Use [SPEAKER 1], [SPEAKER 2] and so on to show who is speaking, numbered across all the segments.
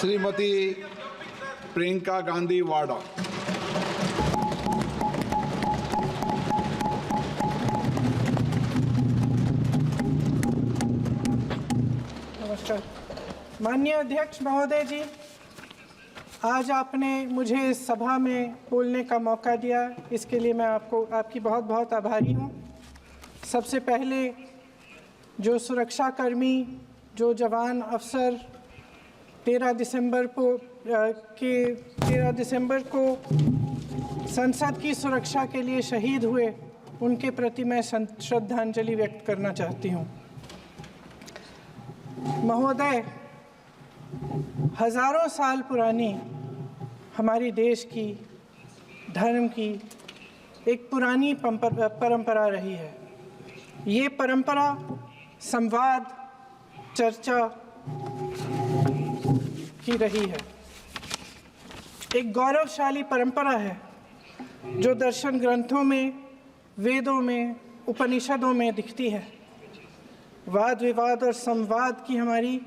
[SPEAKER 1] श्रीमती प्रियंका गांधी वाड़ा।
[SPEAKER 2] नमस्कार। माननीय अध्यक्ष महोदय जी, आज आपने मुझे इस सभा में बोलने का मौका दिया, इसके लिए मैं आपकी बहुत बहुत आभारी हूँ। सबसे पहले जो सुरक्षाकर्मी, जो जवान अफसर 13 दिसंबर को संसद की सुरक्षा के लिए शहीद हुए, उनके प्रति मैं श्रद्धांजलि व्यक्त करना चाहती हूँ। महोदय, हजारों साल पुरानी हमारी देश की, धर्म की एक पुरानी परंपरा रही है। ये परंपरा संवाद, चर्चा की रही है। एक गौरवशाली परंपरा है जो दर्शन ग्रंथों में, वेदों में, उपनिषदों में दिखती है। वाद विवाद और संवाद की हमारी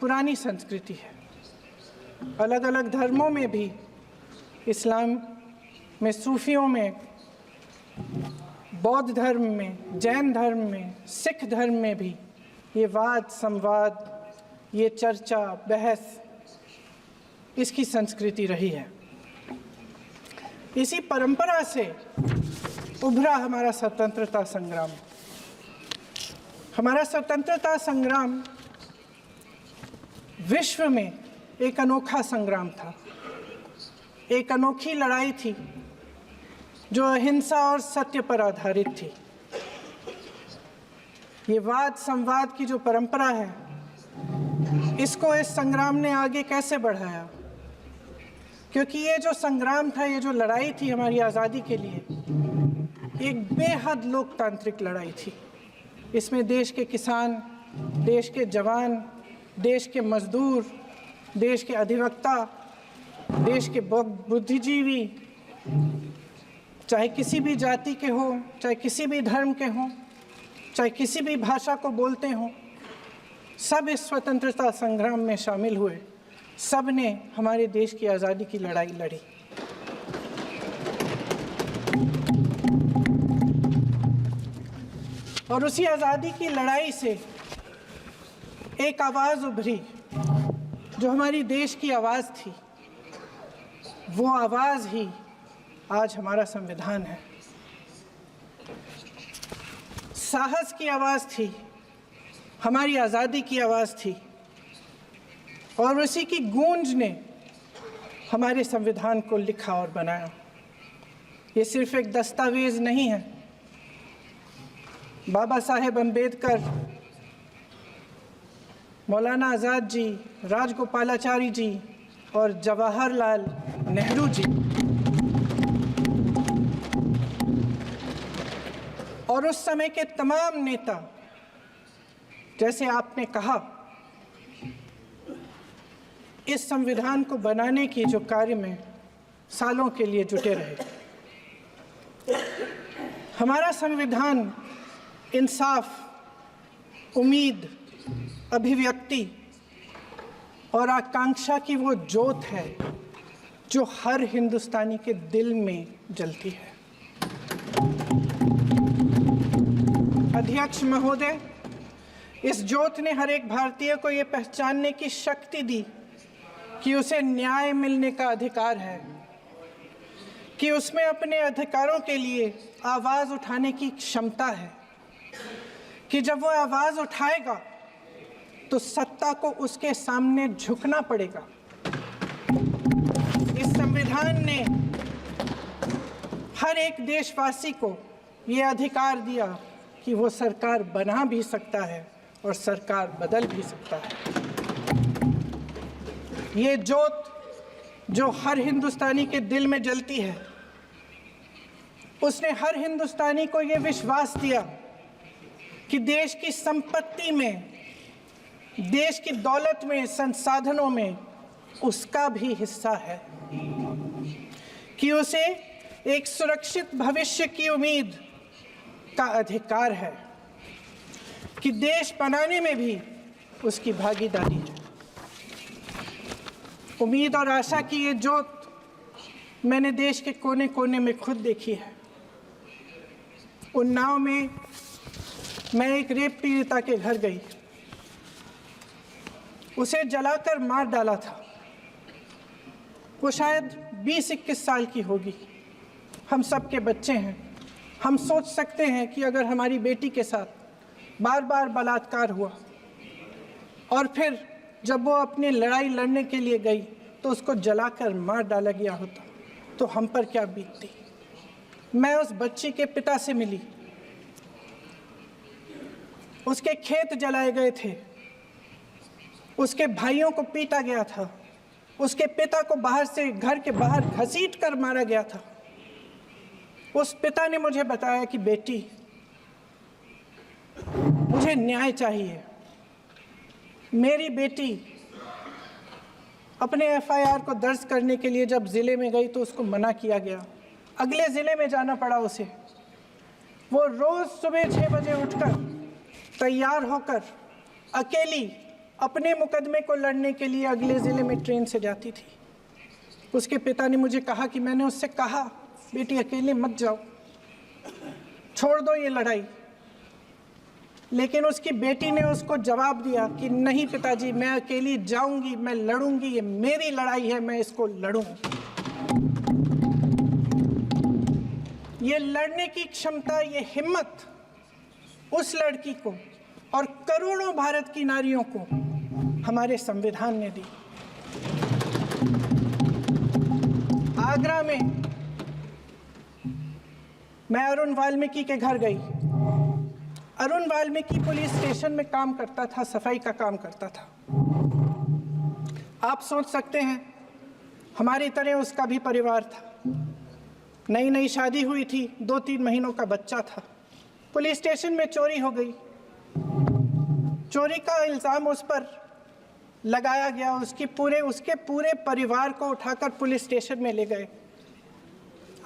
[SPEAKER 2] पुरानी संस्कृति है। अलग अलग धर्मों में भी, इस्लाम में, सूफियों में, बौद्ध धर्म में, जैन धर्म में, सिख धर्म में भी ये वाद संवाद, ये चर्चा बहस, इसकी संस्कृति रही है। इसी परंपरा से उभरा हमारा स्वतंत्रता संग्राम। हमारा स्वतंत्रता संग्राम विश्व में एक अनोखा संग्राम था, एक अनोखी लड़ाई थी जो अहिंसा और सत्य पर आधारित थी। ये वाद संवाद की जो परंपरा है, इसको इस संग्राम ने आगे कैसे बढ़ाया? क्योंकि ये जो संग्राम था, ये जो लड़ाई थी हमारी आज़ादी के लिए, एक बेहद लोकतांत्रिक लड़ाई थी। इसमें देश के किसान, देश के जवान, देश के मजदूर, देश के अधिवक्ता, देश के बुद्धिजीवी, चाहे किसी भी जाति के हों, चाहे किसी भी धर्म के हों, चाहे किसी भी भाषा को बोलते हों, सब इस स्वतंत्रता संग्राम में शामिल हुए। सब ने हमारे देश की आज़ादी की लड़ाई लड़ी। और उसी आज़ादी की लड़ाई से एक आवाज़ उभरी जो हमारी देश की आवाज़ थी। वो आवाज़ ही आज हमारा संविधान है। साहस की आवाज़ थी, हमारी आज़ादी की आवाज़ थी, और उसी की गूंज ने हमारे संविधान को लिखा और बनाया। ये सिर्फ एक दस्तावेज नहीं है। बाबा साहेब अम्बेडकर, मौलाना आज़ाद जी, राजगोपालाचारी जी और जवाहरलाल नेहरू जी और उस समय के तमाम नेता, जैसे आपने कहा, इस संविधान को बनाने की जो कार्य में सालों के लिए जुटे रहे। हमारा संविधान इंसाफ, उम्मीद, अभिव्यक्ति और आकांक्षा की वो ज्योत है जो हर हिंदुस्तानी के दिल में जलती है। अध्यक्ष महोदय, इस ज्योत ने हर एक भारतीय को ये पहचानने की शक्ति दी कि उसे न्याय मिलने का अधिकार है, कि उसमें अपने अधिकारों के लिए आवाज़ उठाने की क्षमता है, कि जब वो आवाज़ उठाएगा तो सत्ता को उसके सामने झुकना पड़ेगा। इस संविधान ने हर एक देशवासी को ये अधिकार दिया कि वो सरकार बना भी सकता है और सरकार बदल भी सकता है। ये ज्योत जो हर हिंदुस्तानी के दिल में जलती है, उसने हर हिंदुस्तानी को ये विश्वास दिया कि देश की संपत्ति में, देश की दौलत में, संसाधनों में उसका भी हिस्सा है, कि उसे एक सुरक्षित भविष्य की उम्मीद का अधिकार है, कि देश बनाने में भी उसकी भागीदारी है। उम्मीद और आशा की ये जोत मैंने देश के कोने कोने में खुद देखी है। उन्नाव में मैं एक रेप पीड़िता के घर गई, उसे जलाकर मार डाला था। वो शायद 20-21 साल की होगी। हम सबके बच्चे हैं। हम सोच सकते हैं कि अगर हमारी बेटी के साथ बार बार बलात्कार हुआ और फिर जब वो अपनी लड़ाई लड़ने के लिए गई तो उसको जलाकर मार डाला गया होता तो हम पर क्या बीतती। मैं उस बच्ची के पिता से मिली। उसके खेत जलाए गए थे, उसके भाइयों को पीटा गया था, उसके पिता को बाहर से घर के बाहर घसीट कर मारा गया था। उस पिता ने मुझे बताया कि बेटी, मुझे न्याय चाहिए। मेरी बेटी अपने एफआईआर को दर्ज करने के लिए जब ज़िले में गई तो उसको मना किया गया। अगले ज़िले में जाना पड़ा उसे। वो रोज़ सुबह 6 बजे उठकर तैयार होकर अकेली अपने मुकदमे को लड़ने के लिए अगले ज़िले में ट्रेन से जाती थी। उसके पिता ने मुझे कहा कि मैंने उससे कहा, बेटी अकेले मत जाओ, छोड़ दो ये लड़ाई। लेकिन उसकी बेटी ने उसको जवाब दिया कि नहीं पिताजी, मैं अकेली जाऊंगी, मैं लड़ूंगी, ये मेरी लड़ाई है, मैं इसको लड़ूंगी। ये लड़ने की क्षमता, ये हिम्मत उस लड़की को और करोड़ों भारत की नारियों को हमारे संविधान ने दी। आगरा में मैं अरुण वाल्मीकि के घर गई। अरुण वाल्मीकि पुलिस स्टेशन में काम करता था, सफाई का काम करता था। आप सोच सकते हैं हमारी तरह उसका भी परिवार था। नई नई शादी हुई थी, 2-3 महीनों का बच्चा था। पुलिस स्टेशन में चोरी हो गई। चोरी का इल्ज़ाम उस पर लगाया गया। उसके पूरे परिवार को उठाकर पुलिस स्टेशन में ले गए।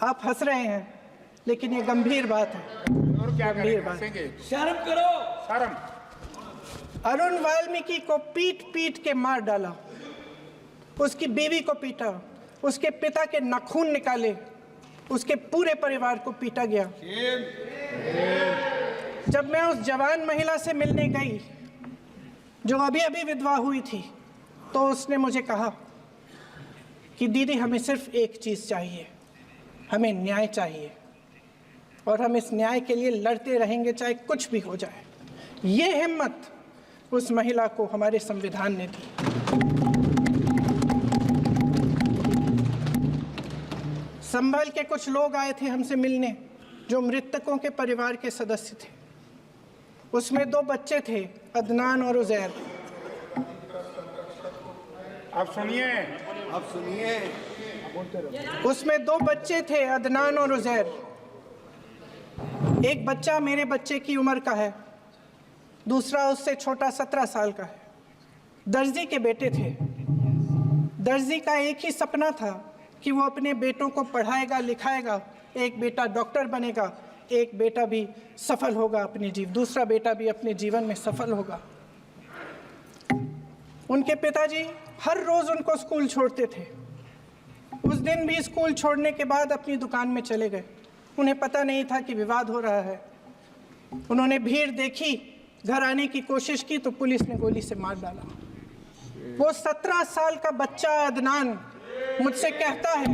[SPEAKER 2] आप हंस रहे हैं, लेकिन ये गंभीर बात है।
[SPEAKER 1] और क्या
[SPEAKER 2] गंभीर बात।
[SPEAKER 3] शर्म करो,
[SPEAKER 1] शर्म।
[SPEAKER 2] अरुण वाल्मीकि को पीट पीट के मार डाला, उसकी बीवी को पीटा, उसके पिता के नाखून निकाले, उसके पूरे परिवार को पीटा गया। जब मैं उस जवान महिला से मिलने गई जो अभी अभी विधवा हुई थी, तो उसने मुझे कहा कि दीदी, हमें सिर्फ एक चीज़ चाहिए, हमें न्याय चाहिए और हम इस न्याय के लिए लड़ते रहेंगे, चाहे कुछ भी हो जाए। ये हिम्मत उस महिला को हमारे संविधान ने दी। संभल के कुछ लोग आए थे हमसे मिलने जो मृतकों के परिवार के सदस्य थे। उसमें 2 बच्चे थे, अदनान और उजैर।
[SPEAKER 1] आप सुनिए।
[SPEAKER 2] उसमें 2 बच्चे थे, अदनान और उजैर। एक बच्चा मेरे बच्चे की उम्र का है, दूसरा उससे छोटा 17 साल का है। दर्जी के बेटे थे। दर्जी का एक ही सपना था कि वो अपने बेटों को पढ़ाएगा लिखाएगा। एक बेटा डॉक्टर बनेगा, एक बेटा भी सफल होगा दूसरा बेटा भी अपने जीवन में सफल होगा। उनके पिताजी हर रोज़ उनको स्कूल छोड़ते थे। उस दिन भी स्कूल छोड़ने के बाद अपनी दुकान में चले गए। उन्हें पता नहीं था कि विवाद हो रहा है। उन्होंने भीड़ देखी, घर आने की कोशिश की तो पुलिस ने गोली से मार डाला। वो 17 साल का बच्चा अदनान मुझसे कहता है,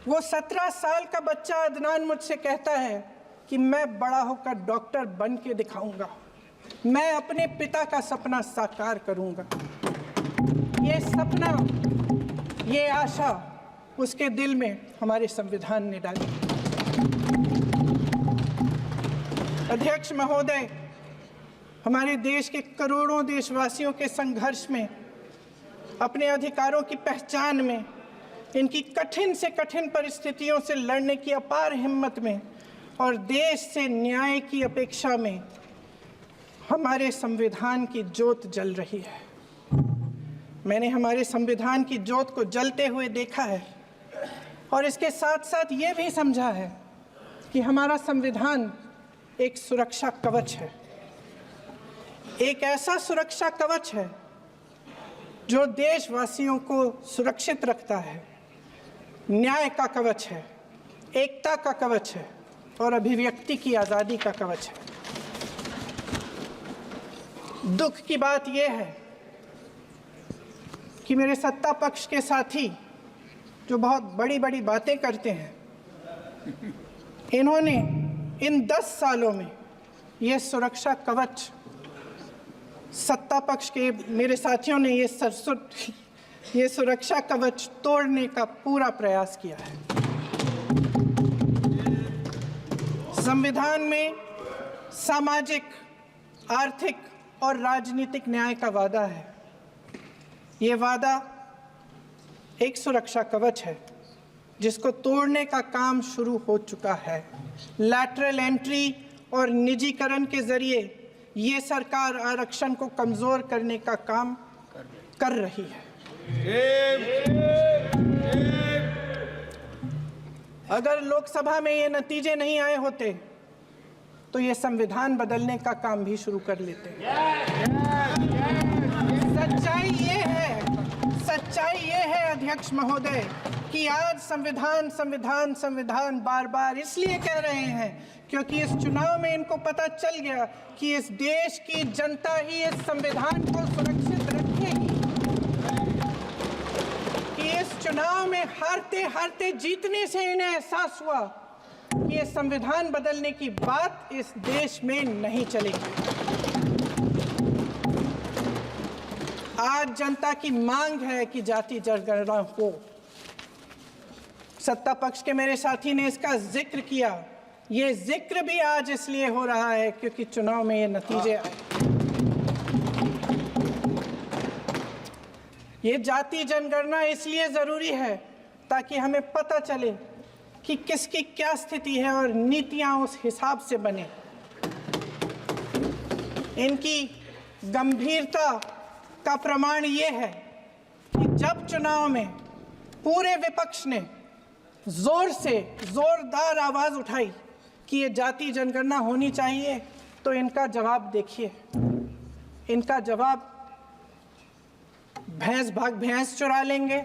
[SPEAKER 2] वो 17 साल का बच्चा अदनान मुझसे कहता है कि मैं बड़ा होकर डॉक्टर बन के दिखाऊंगा, मैं अपने पिता का सपना साकार करूंगा। ये सपना, ये आशा उसके दिल में हमारे संविधान ने डाली। अध्यक्ष महोदय, हमारे देश के करोड़ों देशवासियों के संघर्ष में, अपने अधिकारों की पहचान में, इनकी कठिन से कठिन परिस्थितियों से लड़ने की अपार हिम्मत में और देश से न्याय की अपेक्षा में हमारे संविधान की ज्योत जल रही है। मैंने हमारे संविधान की ज्योत को जलते हुए देखा है और इसके साथ साथ ये भी समझा है कि हमारा संविधान एक सुरक्षा कवच है। एक ऐसा सुरक्षा कवच है जो देशवासियों को सुरक्षित रखता है, न्याय का कवच है, एकता का कवच है और अभिव्यक्ति की आज़ादी का कवच है। दुख की बात यह है कि मेरे सत्ता पक्ष के साथी जो बहुत बड़ी बड़ी बातें करते हैं, इन्होंने इन 10 सालों में ये सुरक्षा कवच, सत्ता पक्ष के मेरे साथियों ने ये सुरक्षा कवच तोड़ने का पूरा प्रयास किया है। संविधान में सामाजिक, आर्थिक और राजनीतिक न्याय का वादा है। ये वादा एक सुरक्षा कवच है जिसको तोड़ने का काम शुरू हो चुका है। लैटरल एंट्री और निजीकरण के जरिए ये सरकार आरक्षण को कमजोर करने का काम कर रही है। अगर लोकसभा में ये नतीजे नहीं आए होते तो ये संविधान बदलने का काम भी शुरू कर लेते। सच्चाई ये है अध्यक्ष महोदय कि आज संविधान बार बार इसलिए कह रहे हैं क्योंकि इस चुनाव में इनको पता चल गया कि इस देश की जनता ही इस संविधान को सुरक्षित रखेगी, कि इस चुनाव में हारते हारते जीतने से इन्हें एहसास हुआ कि ये संविधान बदलने की बात इस देश में नहीं चलेगी। आज जनता की मांग है कि जाति जनगणना हो। सत्ता पक्ष के मेरे साथी ने इसका जिक्र किया। ये जिक्र भी आज इसलिए हो रहा है क्योंकि चुनाव में ये नतीजे आए। ये जाति जनगणना इसलिए जरूरी है ताकि हमें पता चले कि किसकी क्या स्थिति है और नीतियां उस हिसाब से बने। इनकी गंभीरता का प्रमाण ये है कि जब चुनाव में पूरे विपक्ष ने जोरदार आवाज उठाई कि ये जाति जनगणना होनी चाहिए, तो इनका जवाब देखिए। इनका जवाब भैंस भाग भैंस चुरा लेंगे,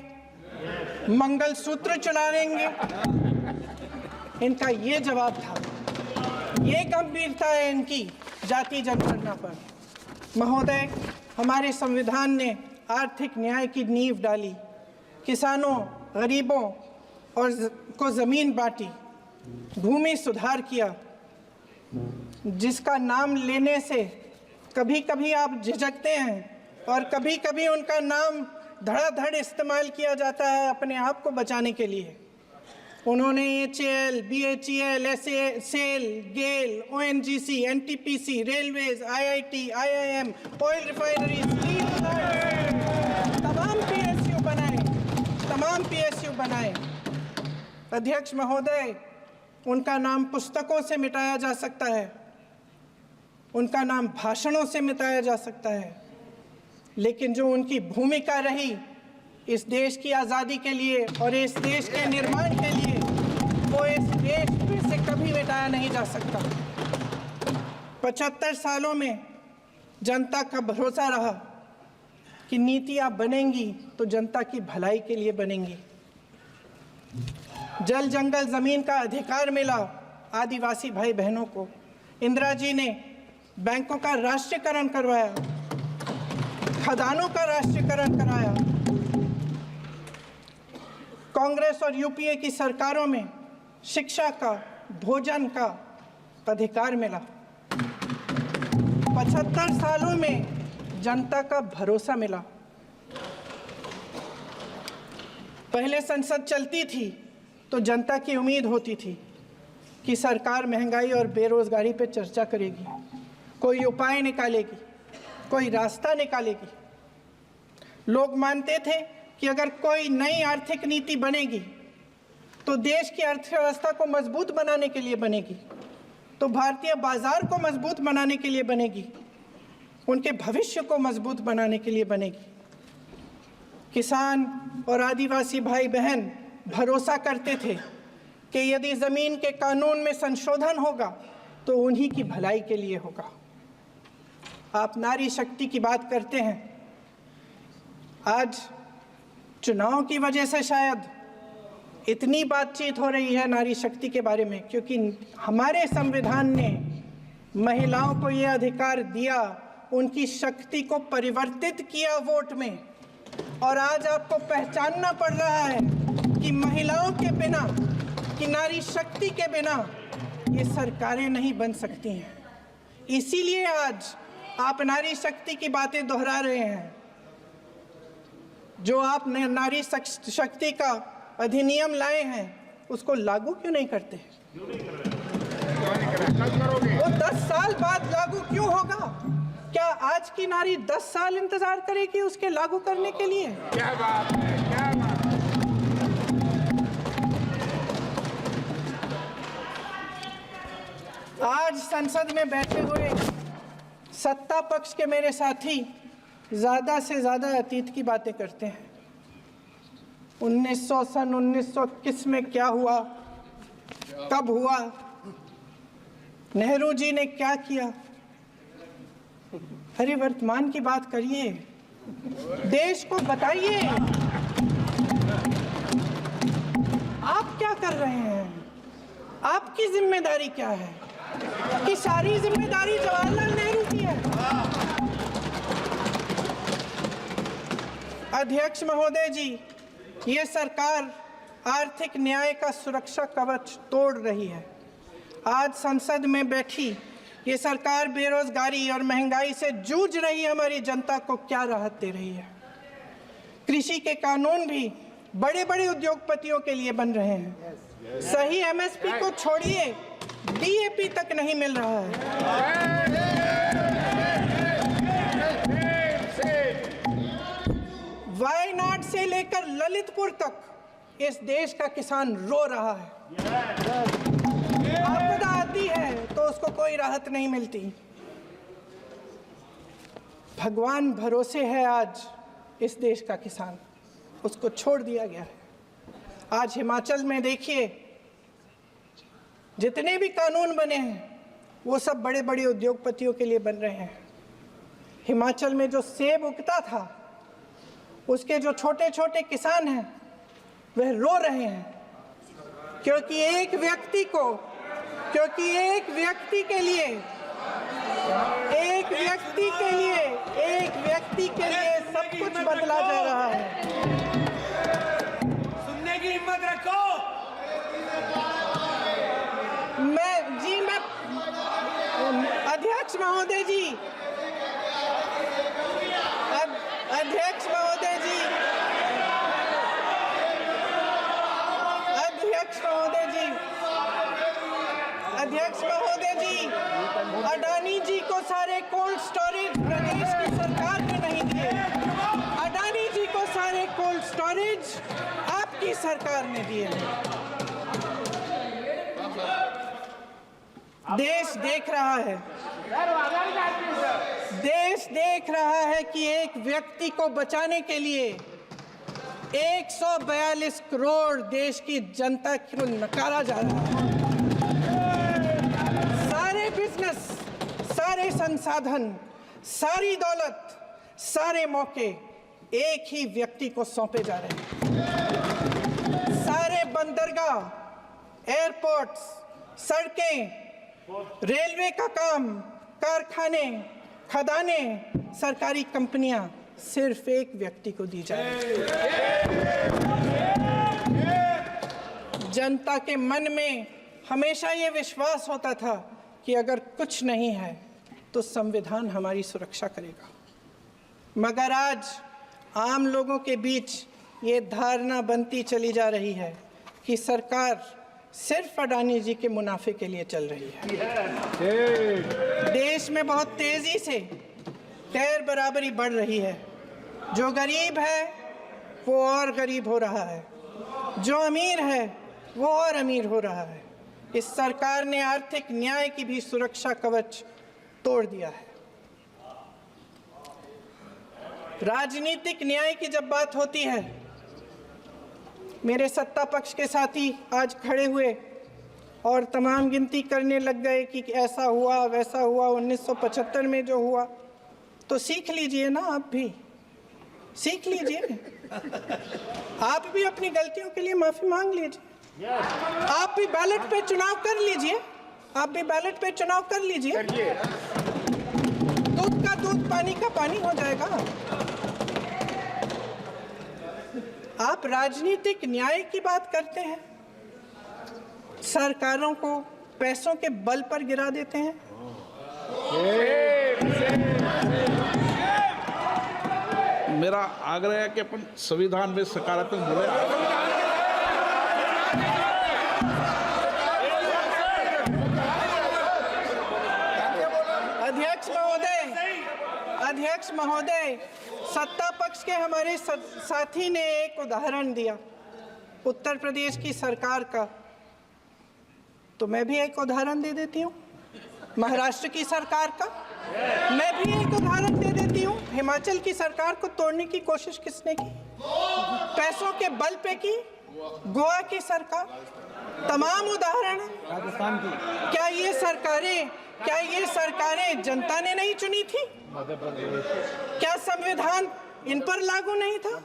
[SPEAKER 2] मंगलसूत्र चुरा लेंगे, इनका ये जवाब था। ये गंभीरता है इनकी जाति जनगणना पर। महोदय, हमारे संविधान ने आर्थिक न्याय की नींव डाली, किसानों, गरीबों और को जमीन बांटी, भूमि सुधार किया, जिसका नाम लेने से कभी कभी आप झिझकते हैं और कभी कभी उनका नाम धड़ाधड़ इस्तेमाल किया जाता है अपने आप को बचाने के लिए। उन्होंने HAL, BHEL, SAIL, GAIL, ONGC, NTPC, railways, IIT, IIM, oil refinery, तमाम PSU बनाए। अध्यक्ष महोदय, उनका नाम पुस्तकों से मिटाया जा सकता है, उनका नाम भाषणों से मिटाया जा सकता है, लेकिन जो उनकी भूमिका रही इस देश की आज़ादी के लिए और इस देश के निर्माण के लिए, वो इस देश में से कभी मिटाया नहीं जा सकता। 75 सालों में जनता का भरोसा रहा कि नीतियाँ बनेंगी तो जनता की भलाई के लिए बनेंगी। जल जंगल जमीन का अधिकार मिला आदिवासी भाई बहनों को। इंदिरा जी ने बैंकों का राष्ट्रीयकरण करवाया, खदानों का राष्ट्रीयकरण कराया। कांग्रेस और यूपीए की सरकारों में शिक्षा का, भोजन का अधिकार मिला। 75 सालों में जनता का भरोसा मिला। पहले संसद चलती थी तो जनता की उम्मीद होती थी कि सरकार महंगाई और बेरोजगारी पर चर्चा करेगी, कोई उपाय निकालेगी, कोई रास्ता निकालेगी। लोग मानते थे कि अगर कोई नई आर्थिक नीति बनेगी तो देश की अर्थव्यवस्था को मजबूत बनाने के लिए बनेगी, तो भारतीय बाजार को मजबूत बनाने के लिए बनेगी, उनके भविष्य को मजबूत बनाने के लिए बनेगी। किसान और आदिवासी भाई बहन भरोसा करते थे कि यदि ज़मीन के कानून में संशोधन होगा तो उन्हीं की भलाई के लिए होगा। आप नारी शक्ति की बात करते हैं। आज चुनाव की वजह से शायद इतनी बातचीत हो रही है नारी शक्ति के बारे में, क्योंकि हमारे संविधान ने महिलाओं को ये अधिकार दिया, उनकी शक्ति को परिवर्तित किया वोट में। और आज आपको पहचानना पड़ रहा है कि महिलाओं के बिना, कि नारी शक्ति के बिना ये सरकारें नहीं बन सकती हैं। इसीलिए आज आप नारी शक्ति की बातें दोहरा रहे हैं। जो आप नारी शक्ति का अधिनियम लाए हैं उसको लागू क्यों नहीं करते? वो 10 साल बाद लागू क्यों होगा? क्या आज की नारी 10 साल इंतजार करेगी उसके लागू करने के लिए?
[SPEAKER 1] क्या बात है, क्या बात है।
[SPEAKER 2] आज संसद में बैठे हुए सत्ता पक्ष के मेरे साथी ज्यादा से ज्यादा अतीत की बातें करते हैं। 1921 में क्या हुआ, कब हुआ, नेहरू जी ने क्या किया। अरे वर्तमान की बात करिए, देश को बताइए आप क्या कर रहे हैं, आपकी जिम्मेदारी क्या है? कि सारी जिम्मेदारी जवाहरलाल नेहरू की है? अध्यक्ष महोदय जी, ये सरकार आर्थिक न्याय का सुरक्षा कवच तोड़ रही है। आज संसद में बैठी ये सरकार बेरोजगारी और महंगाई से जूझ रही हमारी जनता को क्या राहत दे रही है? कृषि के कानून भी बड़े बड़े उद्योगपतियों के लिए बन रहे हैं। सही एमएसपी को छोड़िए, डीएपी तक नहीं मिल रहा है। वायनाड से लेकर ललितपुर तक इस देश का किसान रो रहा है। आपदा आती है तो उसको कोई राहत नहीं मिलती। भगवान भरोसे है आज इस देश का किसान, उसको छोड़ दिया गया है। आज हिमाचल में देखिए, जितने भी कानून बने हैं वो सब बड़े बड़े उद्योगपतियों के लिए बन रहे हैं। हिमाचल में जो सेब उगता था उसके जो छोटे छोटे किसान हैं वह रो रहे हैं, क्योंकि एक व्यक्ति के लिए सब कुछ बदला जा रहा है।
[SPEAKER 3] सुनने की हिम्मत रखो।
[SPEAKER 2] अध्यक्ष महोदय जी, अडानी जी को सारे कोल्ड स्टोरेज प्रदेश की सरकार ने नहीं दिए। अडानी जी को सारे कोल्ड स्टोरेज आपकी सरकार ने दिए। देश देख रहा है कि एक व्यक्ति को बचाने के लिए 142 करोड़ देश की जनता को नकारा जा रहा है। सारे बिजनेस, सारे संसाधन, सारी दौलत, सारे मौके एक ही व्यक्ति को सौंपे जा रहे हैं। सारे बंदरगाह, एयरपोर्ट्स, सड़कें, रेलवे का काम, कारखाने, खदाने, सरकारी कंपनियां सिर्फ एक व्यक्ति को दी जा रही है। जनता के मन में हमेशा ये विश्वास होता था कि अगर कुछ नहीं है तो संविधान हमारी सुरक्षा करेगा, मगर आज आम लोगों के बीच ये धारणा बनती चली जा रही है कि सरकार सिर्फ अडानी जी के मुनाफे के लिए चल रही है। देश में बहुत तेजी से गैर बराबरी बढ़ रही है। जो गरीब है वो और गरीब हो रहा है, जो अमीर है वो और अमीर हो रहा है। इस सरकार ने आर्थिक न्याय की भी सुरक्षा कवच तोड़ दिया है। राजनीतिक न्याय की जब बात होती है, मेरे सत्ता पक्ष के साथी आज खड़े हुए और तमाम गिनती करने लग गए कि ऐसा हुआ वैसा हुआ, 1975 में जो हुआ, तो सीख लीजिए ना आप भी। सीख लीजिए। आप भी अपनी गलतियों के लिए माफी मांग लीजिए। आप भी बैलेट पे चुनाव कर लीजिए। आप भी बैलेट पे चुनाव कर लीजिए। दूध का दूध, पानी का पानी हो जाएगा। आप राजनीतिक न्याय की बात करते हैं, सरकारों को पैसों के बल पर गिरा देते हैं।
[SPEAKER 3] मेरा आग्रह है कि अपन संविधान में सकारात्मक बोले।
[SPEAKER 2] अध्यक्ष महोदय, सत्ता पक्ष के हमारे साथी ने एक उदाहरण दिया उत्तर प्रदेश की सरकार का, तो मैं भी एक उदाहरण दे देती हूँ महाराष्ट्र की सरकार का। मैं भी एक उदाहरण दे देती हूँ हिमाचल की सरकार को तोड़ने की कोशिश किसने की, पैसों के बल पे की, गोवा की सरकार। तमाम उदाहरण
[SPEAKER 4] राजस्थान की।
[SPEAKER 2] क्या ये सरकारें जनता ने नहीं चुनी थी? क्या संविधान इन पर लागू नहीं था?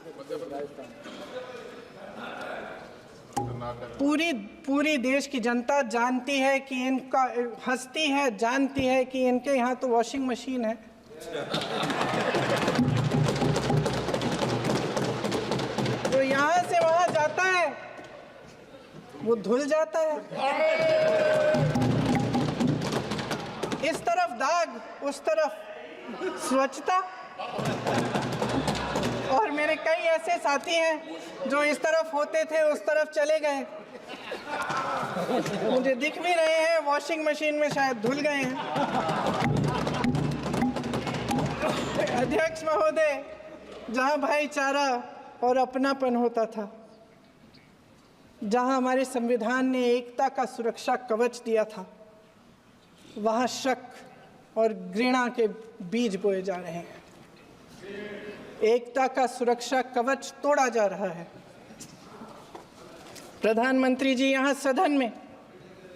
[SPEAKER 2] पूरी देश की जनता जानती है कि इनका हंसती है, जानती है कि इनके यहाँ तो वॉशिंग मशीन है। तो यहाँ से वहाँ जाता है, वो धुल जाता है। इस तरफ दाग, उस तरफ स्वच्छता। और मेरे कई ऐसे साथी हैं जो इस तरफ होते थे उस तरफ चले गए, मुझे दिख भी रहे हैं, वॉशिंग मशीन में शायद धुल गए हैं। अध्यक्ष महोदय, जहां भाईचारा और अपनापन होता था, जहां हमारे संविधान ने एकता का सुरक्षा कवच दिया था, वहां शक और घृणा के बीज बोए जा रहे हैं। एकता का सुरक्षा कवच तोड़ा जा रहा है। प्रधानमंत्री जी यहाँ सदन में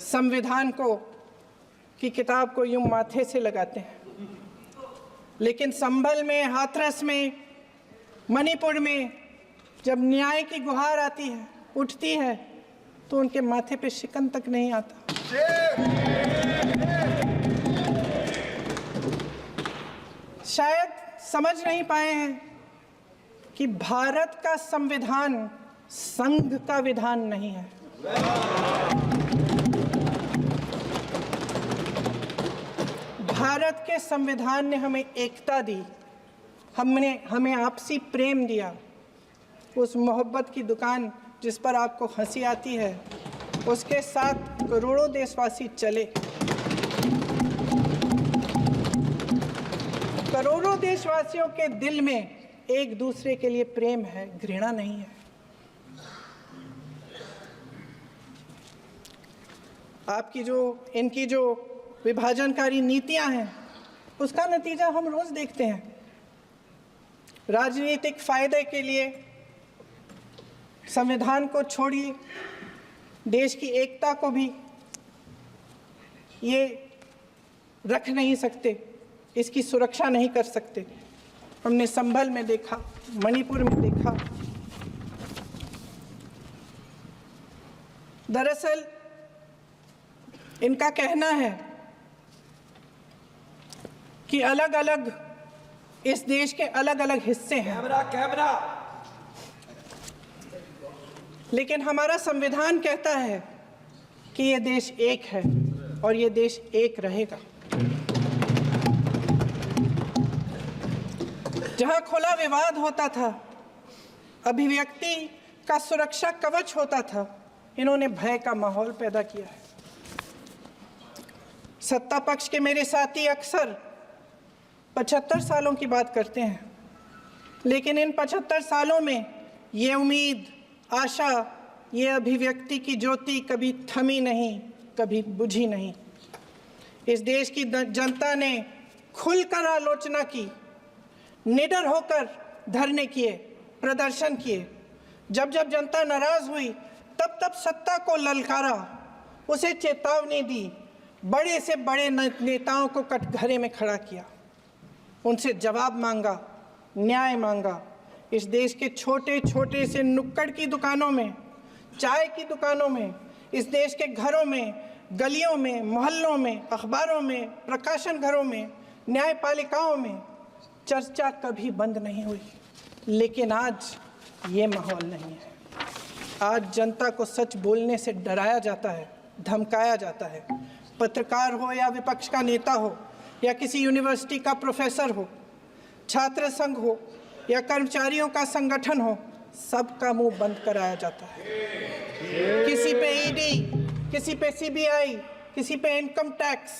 [SPEAKER 2] संविधान की किताब को यूं माथे से लगाते हैं, लेकिन संभल में, हाथरस में, मणिपुर में जब न्याय की गुहार आती है, उठती है, तो उनके माथे पे शिकन तक नहीं आता। शायद समझ नहीं पाए हैं कि भारत का संविधान संघ का विधान नहीं है। भारत के संविधान ने हमें एकता दी, हमें आपसी प्रेम दिया। उस मोहब्बत की दुकान जिस पर आपको हंसी आती है, उसके साथ करोड़ों देशवासी चले। करोड़ों देशवासियों के दिल में एक दूसरे के लिए प्रेम है, घृणा नहीं है। इनकी जो विभाजनकारी नीतियां हैं, उसका नतीजा हम रोज देखते हैं। राजनीतिक फायदे के लिए संविधान को छोड़िए, देश की एकता को भी ये रख नहीं सकते, इसकी सुरक्षा नहीं कर सकते। हमने संभल में देखा, मणिपुर में देखा। दरअसल इनका कहना है कि अलग अलग इस देश के अलग अलग हिस्से हैं, लेकिन हमारा संविधान कहता है कि ये देश एक है और ये देश एक रहेगा। जहां खुला विवाद होता था, अभिव्यक्ति का सुरक्षा कवच होता था, इन्होंने भय का माहौल पैदा किया है। सत्ता पक्ष के मेरे साथी अक्सर 75 सालों की बात करते हैं, लेकिन इन 75 सालों में ये उम्मीद, आशा, ये अभिव्यक्ति की ज्योति कभी थमी नहीं, कभी बुझी नहीं। इस देश की जनता ने खुलकर आलोचना की, निडर होकर धरने किए, प्रदर्शन किए। जब जब जनता नाराज हुई, तब तब सत्ता को ललकारा, उसे चेतावनी दी, बड़े से बड़े नेताओं को कटघरे में खड़ा किया, उनसे जवाब मांगा, न्याय मांगा। इस देश के छोटे छोटे से नुक्कड़ की दुकानों में, चाय की दुकानों में, इस देश के घरों में, गलियों में, मोहल्लों में, अखबारों में, प्रकाशन घरों में, न्यायपालिकाओं में चर्चा कभी बंद नहीं हुई। लेकिन आज ये माहौल नहीं है। आज जनता को सच बोलने से डराया जाता है, धमकाया जाता है। पत्रकार हो या विपक्ष का नेता हो या किसी यूनिवर्सिटी का प्रोफेसर हो, छात्र संघ हो या कर्मचारियों का संगठन हो, सबका मुंह बंद कराया जाता है। किसी पे ईडी, किसी पे सीबीआई, किसी पे इनकम टैक्स,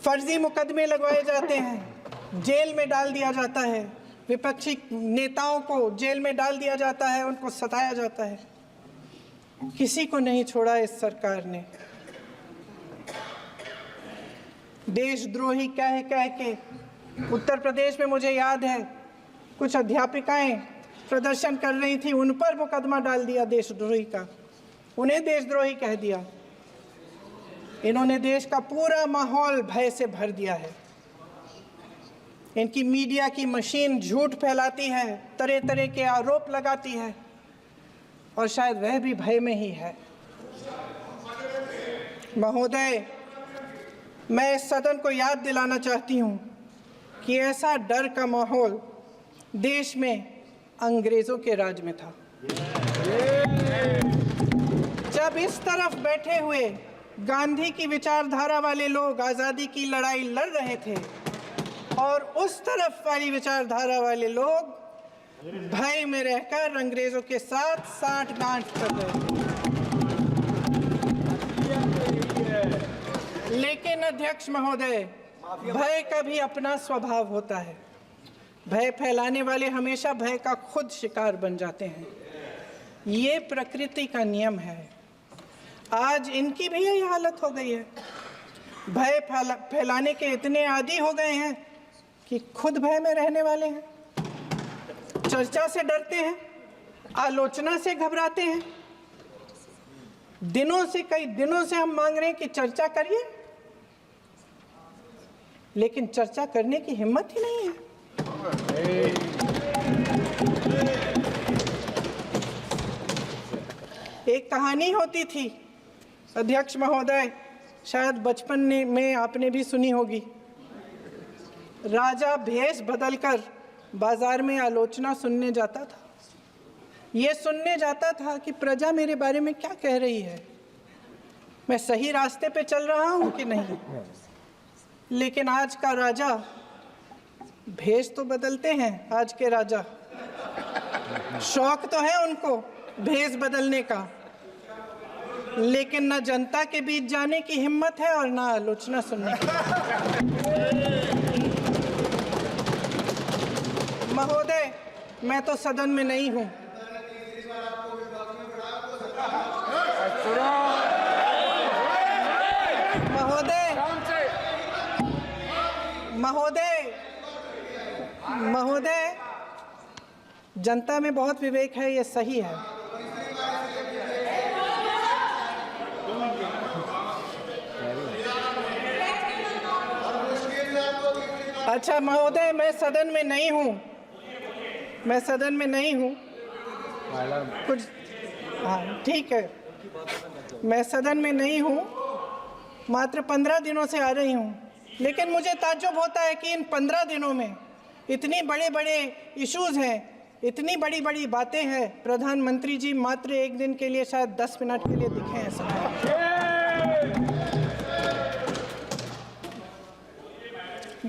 [SPEAKER 2] फर्जी मुकदमे लगवाए जाते हैं, जेल में डाल दिया जाता है। विपक्षी नेताओं को जेल में डाल दिया जाता है, उनको सताया जाता है। किसी को नहीं छोड़ा इस सरकार ने। देशद्रोही कह के उत्तर प्रदेश में मुझे याद है कुछ अध्यापिकाएं प्रदर्शन कर रही थी, उन पर मुकदमा डाल दिया देशद्रोही का, उन्हें देशद्रोही कह दिया। इन्होंने देश का पूरा माहौल भय से भर दिया है। इनकी मीडिया की मशीन झूठ फैलाती है, तरह तरह के आरोप लगाती है, और शायद वह भी भय में ही है। महोदय, मैं इस सदन को याद दिलाना चाहती हूँ कि ऐसा डर का माहौल देश में अंग्रेजों के राज में था। जब इस तरफ बैठे हुए गांधी की विचारधारा वाले लोग आज़ादी की लड़ाई लड़ रहे थे और उस तरफ वाली विचारधारा वाले लोग भय में रहकर अंग्रेजों के साथ साठ-गांठ कर रहे थे। लेकिन अध्यक्ष महोदय, भय का भी अपना स्वभाव होता है। भय फैलाने वाले हमेशा भय का खुद शिकार बन जाते हैं। ये प्रकृति का नियम है। आज इनकी भी यही हालत हो गई है। भय फैलाने के इतने आदी हो गए हैं कि खुद भय में रहने वाले हैं। चर्चा से डरते हैं, आलोचना से घबराते हैं। कई दिनों से हम मांग रहे हैं कि चर्चा करिए, लेकिन चर्चा करने की हिम्मत ही नहीं है। एक कहानी होती थी अध्यक्ष महोदय, शायद बचपन में आपने भी सुनी होगी। राजा भेष बदलकर बाजार में आलोचना सुनने जाता था। ये सुनने जाता था कि प्रजा मेरे बारे में क्या कह रही है, मैं सही रास्ते पे चल रहा हूं कि नहीं। लेकिन आज का राजा, भेष तो बदलते हैं आज के राजा, शौक तो है उनको भेष बदलने का, लेकिन न जनता के बीच जाने की हिम्मत है और ना आलोचना सुनने की। महोदय, मैं तो सदन में नहीं हूं। महोदय, जनता में बहुत विवेक है, ये सही है। अच्छा महोदय, मैं सदन में नहीं हूँ, कुछ हाँ ठीक है, मैं सदन में नहीं हूँ, मात्र 15 दिनों से आ रही हूँ। लेकिन मुझे ताज्जुब होता है कि इन 15 दिनों में इतनी बड़े इश्यूज हैं, इतनी बड़ी बातें हैं, प्रधानमंत्री जी मात्र एक दिन के लिए शायद 10 मिनट के लिए दिखे हैं सब।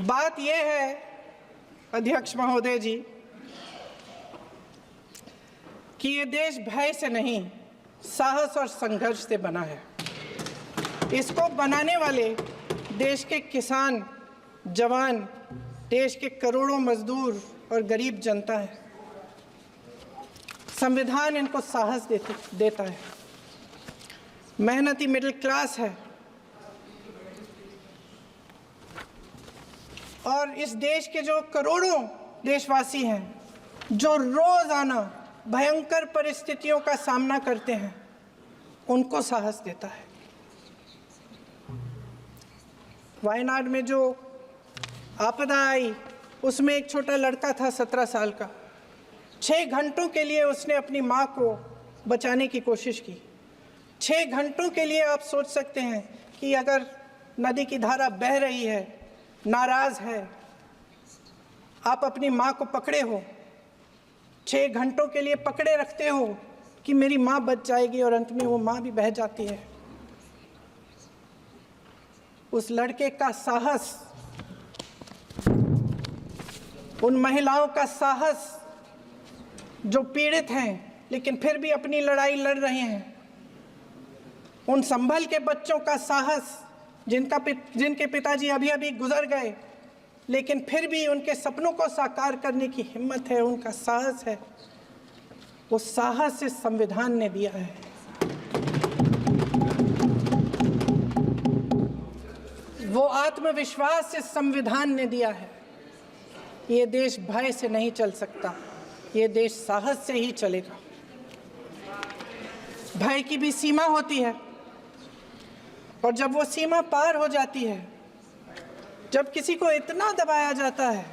[SPEAKER 2] बात यह है अध्यक्ष महोदय जी कि ये देश भय से नहीं, साहस और संघर्ष से बना है। इसको बनाने वाले देश के किसान, जवान, देश के करोड़ों मजदूर और गरीब जनता है। संविधान इनको साहस देता है। मेहनती मिडिल क्लास है। और इस देश के जो करोड़ों देशवासी हैं, जो रोजाना भयंकर परिस्थितियों का सामना करते हैं, उनको साहस देता है। वायनाड में जो आपदा आई, उसमें एक छोटा लड़का था 17 साल का। 6 घंटों के लिए उसने अपनी माँ को बचाने की कोशिश की। 6 घंटों के लिए आप सोच सकते हैं कि अगर नदी की धारा बह रही है, नाराज़ है, आप अपनी माँ को पकड़े हो, 6 घंटों के लिए पकड़े रखते हो कि मेरी माँ बच जाएगी और अंत में वो माँ भी बह जाती है। उस लड़के का साहस, उन महिलाओं का साहस जो पीड़ित हैं लेकिन फिर भी अपनी लड़ाई लड़ रहे हैं, उन संभल के बच्चों का साहस जिनके पिताजी अभी अभी गुजर गए लेकिन फिर भी उनके सपनों को साकार करने की हिम्मत है, उनका साहस है, वो साहस इस संविधान ने दिया है। वो आत्मविश्वास इस संविधान ने दिया है। ये देश भय से नहीं चल सकता, ये देश साहस से ही चलेगा। भय की भी सीमा होती है और जब वो सीमा पार हो जाती है, जब किसी को इतना दबाया जाता है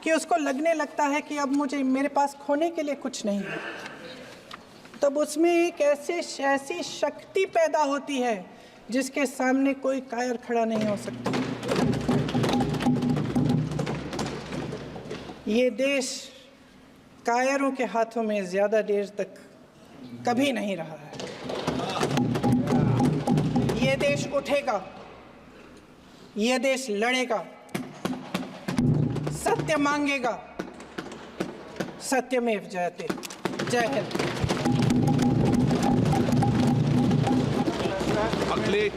[SPEAKER 2] कि उसको लगने लगता है कि अब मेरे पास खोने के लिए कुछ नहीं है, तब उसमें एक ऐसी शक्ति पैदा होती है जिसके सामने कोई कायर खड़ा नहीं हो सकता। ये देश कायरों के हाथों में ज़्यादा देर तक कभी नहीं रहा है। ये देश उठेगा, ये देश लड़ेगा, सत्य मांगेगा, सत्यमेव जयते। जय हिंद।
[SPEAKER 3] अगले